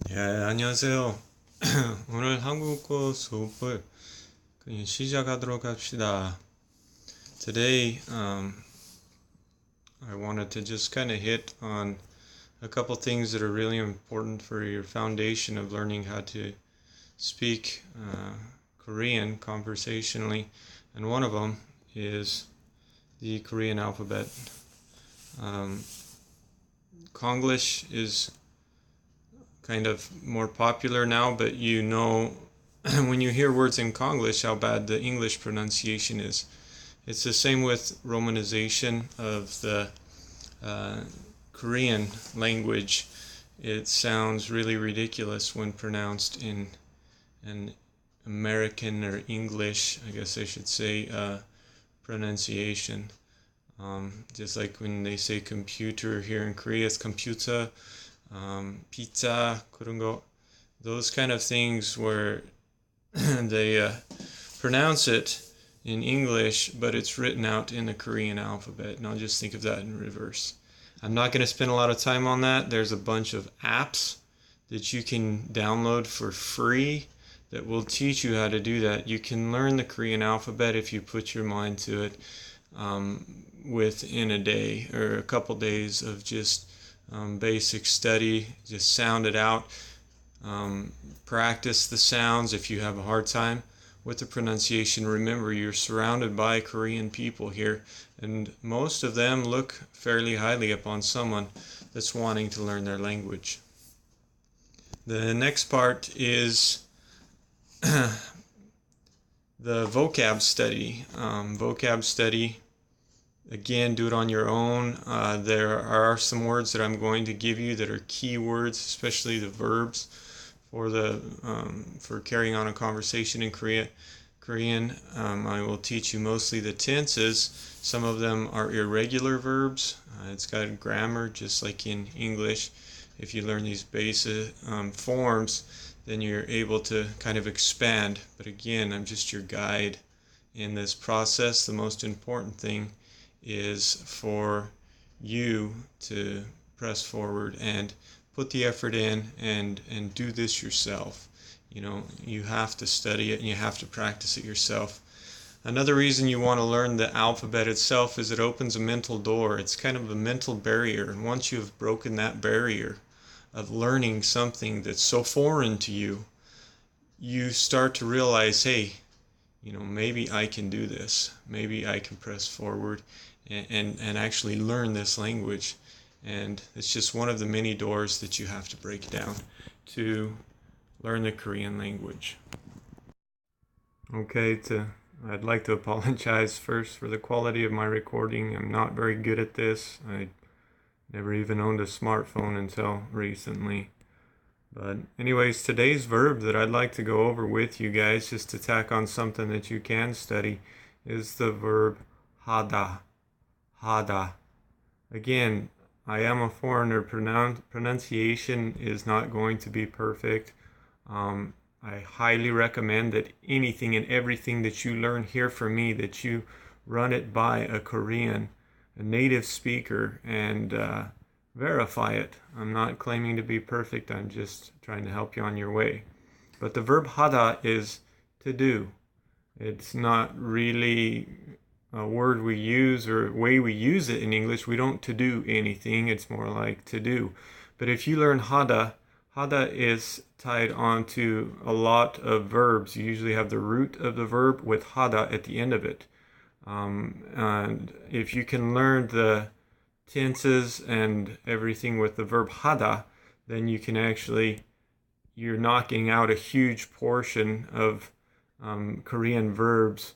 예, 안녕하세요. 오늘 한국어 수업을 그냥 시작하도록 합시다. Today, I wanted to just kind of hit on a couple things that are really important for your foundation of learning how to speak Korean conversationally, and one of them is the Korean alphabet. Konglish is kind of more popular now, but you know when you hear words in Konglish how bad the English pronunciation is. It's the same with romanization of the uh, Korean language. It sounds really ridiculous when pronounced in an American or English, I guess I should say, pronunciation. Just like when they say computer here in Korea, it's computer. Pizza, 그런 거, those kind of things where they pronounce it in English, but it's written out in the Korean alphabet. And I'll just think of that in reverse. I'm not going to spend a lot of time on that. There's a bunch of apps that you can download for free that will teach you how to do that. You can learn the Korean alphabet if you put your mind to it within a day or a couple days of just basic study. Just sound it out. Practice the sounds if you have a hard time with the pronunciation. Remember, you're surrounded by Korean people here, and most of them look fairly highly upon someone that's wanting to learn their language. The next part is the vocab study. Vocab study, again, do it on your own. There are some words that I'm going to give you that are key words, especially the verbs for carrying on a conversation in Korean. I will teach you mostly the tenses. Some of them are irregular verbs. It's got grammar just like in English. If you learn these basic forms, then you're able to kind of expand. But again, I'm just your guide in this process. The most important thing is for you to press forward and put the effort in and do this yourself. You know, you have to study it and you have to practice it yourself. Another reason you want to learn the alphabet itself is it opens a mental door. It's kind of a mental barrier, and once you have broken that barrier of learning something that's so foreign to you, you start to realize, hey, you know, maybe I can do this. Maybe I can press forward and actually learn this language. And it's just one of the many doors that you have to break down to learn the Korean language. Okay, I'd like to apologize first for the quality of my recording. I'm not very good at this. I never even owned a smartphone until recently. But anyways, today's verb that I'd like to go over with you guys, just to tack on something that you can study, is the verb hada. Hada. Again, I am a foreigner. Pronunciation is not going to be perfect. I highly recommend that anything and everything that you learn here from me, that you run it by a Korean, a native speaker, and verify it. I'm not claiming to be perfect. I'm just trying to help you on your way. But the verb hada is to do. It's not really a word we use or way we use it in English. We don't to do anything. It's more like to do. But if you learn hada, hada is tied onto a lot of verbs. You usually have the root of the verb with hada at the end of it. And if you can learn the tenses and everything with the verb hada, then you can actually, you're knocking out a huge portion of Korean verbs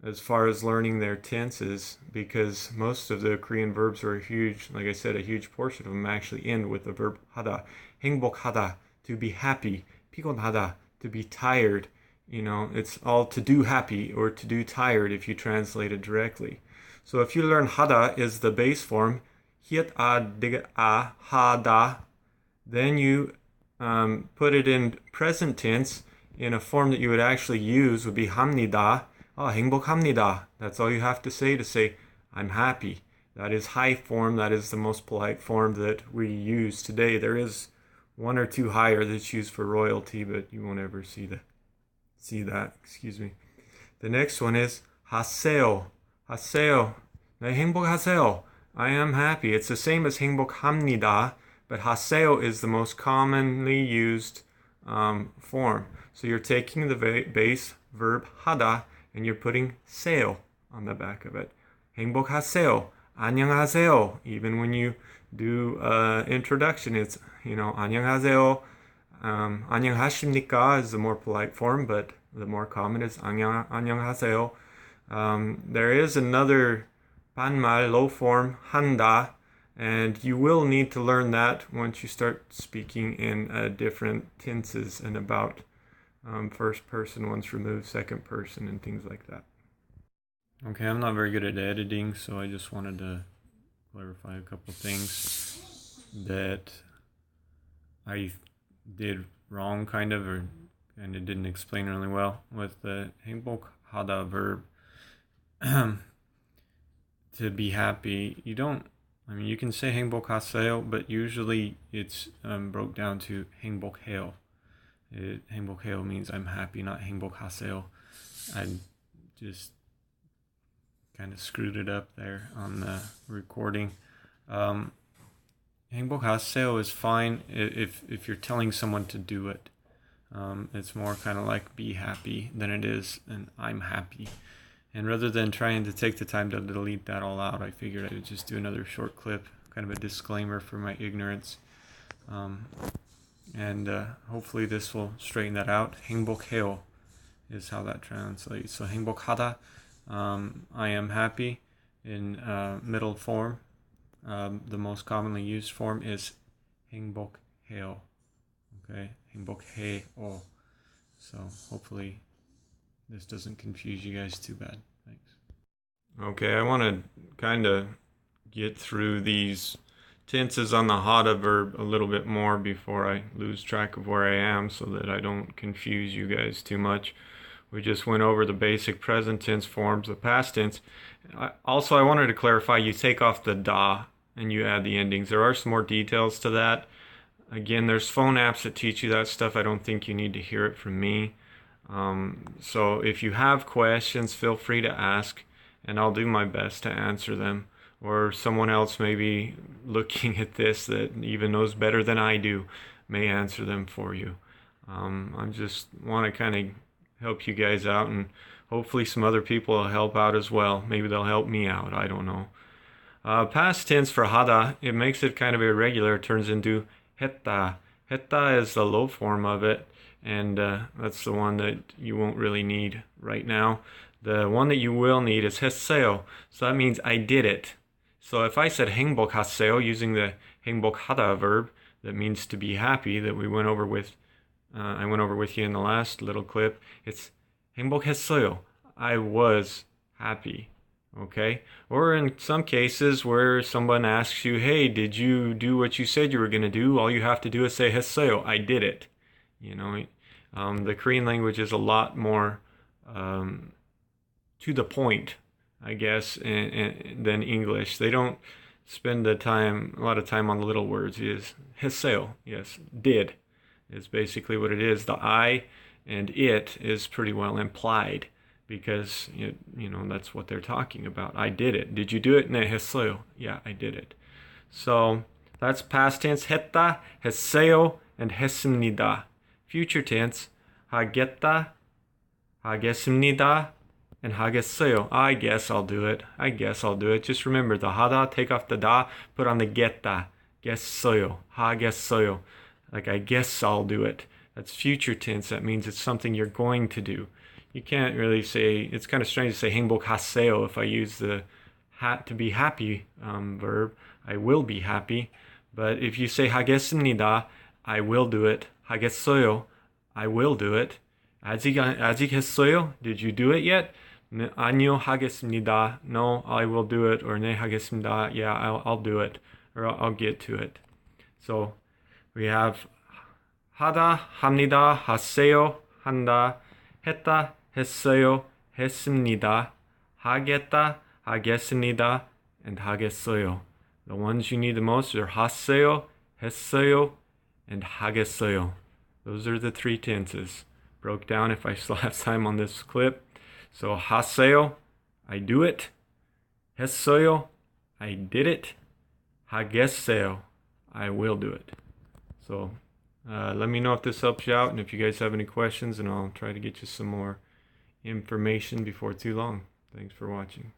as far as learning their tenses, because most of the Korean verbs are a huge, like I said, a huge portion of them actually end with the verb hada. 행복하다, to be happy. 피곤하다, to be tired. You know, it's all to do happy or to do tired if you translate it directly. So if you learn hada is the base form, hiat a dig a hada, then you put it in present tense in a form that you would actually use would be 합니다. 행복합니다. That's all you have to say I'm happy. That is high form. That is the most polite form that we use today. There is one or two higher that's used for royalty, but you won't ever see that. Excuse me. The next one is haseo. Haseo. 네, 행복하세요. I am happy. It's the same as 행복합니다, but haseo is the most commonly used form. So you're taking the base verb 하다 and you're putting 세요 on the back of it. 행복하세요. 안녕하세요. Even when you do introduction, it's, 안녕하세요. 안녕하십니까 is the more polite form, but the more common is 안녕하세요. There is another 반말 low form, 한다, and you will need to learn that once you start speaking in different tenses and about first person once removed, second person, and things like that. Okay, I'm not very good at editing, so I just wanted to clarify a couple things that I did wrong, kind of, and it didn't explain really well with the 행복하다 verb. To be happy, you can say 행복하세요, but usually it's broke down to 행복해요. 행복해요 means I'm happy, not 행복하세요. I just kind of screwed it up there on the recording. 행복하세요 is fine if you're telling someone to do it. It's more kind of like be happy than it is and I'm happy. And rather than trying to take the time to delete that all out, I figured I would just do another short clip, kind of a disclaimer for my ignorance. And hopefully this will straighten that out. 행복해요 is how that translates. So 행복하다, I am happy in middle form. The most commonly used form is 행복해요. Okay, 행복해요. So hopefully this doesn't confuse you guys too bad. Thanks. Okay, I want to kind of get through these tenses on the hada verb a little bit more before I lose track of where I am so that I don't confuse you guys too much. We just went over the basic present tense forms, the past tense. I wanted to clarify, you take off the da and you add the endings. There are some more details to that. Again, there's phone apps that teach you that stuff. I don't think you need to hear it from me. So if you have questions, feel free to ask, and I'll do my best to answer them. Or someone else may be looking at this that even knows better than I do may answer them for you. I just want to kind of help you guys out, and hopefully some other people will help out as well. Maybe they'll help me out. I don't know. Past tense for hada, it makes it kind of irregular. It turns into 했다. 했다 is the low form of it. And that's the one that you won't really need right now. The one that you will need is 했어요. So that means I did it. So if I said 행복하세요 using the 행복하다 verb, that means to be happy, that we went over with, I went over with you in the last little clip. It's 행복했어요. I was happy. Okay? Or in some cases where someone asks you, hey, did you do what you said you were going to do? All you have to do is say 했어요. I did it. The Korean language is a lot more to the point, I guess, than English. They don't spend a lot of time on the little words. It is 했어요, yes, did is basically what it is. The I and it is pretty well implied because that's what they're talking about. I did it. Did you do it? 네, 했어요. Yeah, I did it. So that's past tense. 했다, 했어요, and 했습니다. Future tense, 하겠다, 하겠습니다, and 하겠어요. I guess I'll do it. I guess I'll do it. Just remember the 하다, take off the da, put on the 겠다. 겠어요, 하겠어요. Like I guess I'll do it. That's future tense. That means it's something you're going to do. You can't really say, it's kind of strange to say 행복하세요 if I use the to be happy verb. I will be happy. But if you say 하겠습니다, I will do it. 하겠어요. I will do it. 아직 했어요? Did you do it yet? 아니요, 하겠습니다. No, I will do it. Or 네, 하겠습니다. Yeah, I'll do it. Or I'll get to it. So we have 하다, 합니다, 하세요, 한다, 했다, 했어요, 했습니다, 하겠다, 하겠습니다, and 하겠어요. The ones you need the most are 하세요, 했어요, and hageseo. Those are the 3 tenses. Broke down if I still have time on this clip. So haseo, I do it. Heseo, I did it. Hageseo, I will do it. So let me know if this helps you out, and if you guys have any questions, and I'll try to get you some more information before too long. Thanks for watching.